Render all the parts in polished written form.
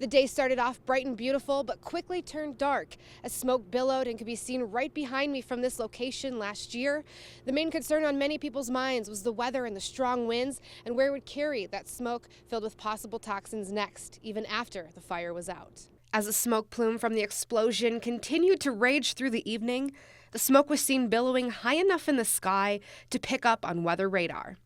The day started off bright and beautiful, but quickly turned dark as smoke billowed and could be seen right behind me from this location last year. The main concern on many people's minds was the weather and the strong winds and where it would carry that smoke filled with possible toxins next, even after the fire was out. As the smoke plume from the explosion continued to rage through the evening, the smoke was seen billowing high enough in the sky to pick up on weather radar.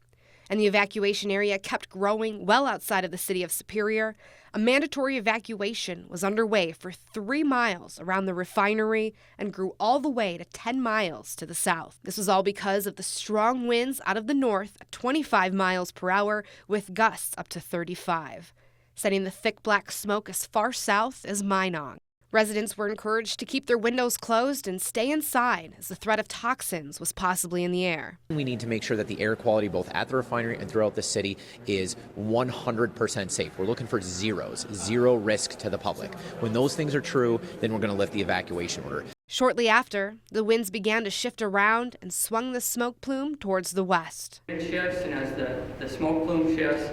And the evacuation area kept growing well outside of the city of Superior. A mandatory evacuation was underway for 3 miles around the refinery and grew all the way to 10 miles to the south. This was all because of the strong winds out of the north at 25 miles per hour with gusts up to 35, sending the thick black smoke as far south as Minong. Residents were encouraged to keep their windows closed and stay inside as the threat of toxins was possibly in the air. We need to make sure that the air quality both at the refinery and throughout the city is 100% safe. We're looking for zero risk to the public. When those things are true, then we're going to lift the evacuation order. Shortly after, the winds began to shift around and swung the smoke plume towards the west. It shifts, and as the smoke plume shifts,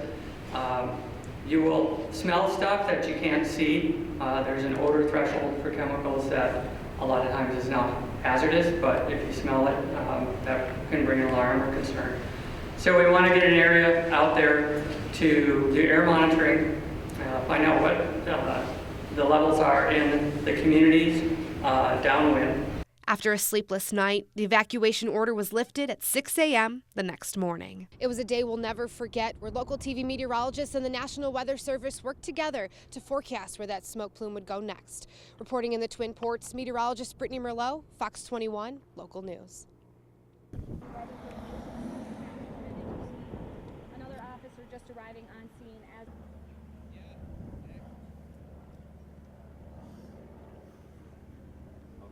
you will smell stuff that you can't see. There's an odor threshold for chemicals that a lot of times is not hazardous, but if you smell it, that can bring an alarm or concern. So we want to get an area out there to do air monitoring, find out what the levels are in the communities downwind. After a sleepless night, the evacuation order was lifted at 6 a.m. the next morning. It was a day we'll never forget, where local TV meteorologists and the National Weather Service worked together to forecast where that smoke plume would go next. Reporting in the Twin Ports, meteorologist Brittany Merlot, Fox 21 Local News.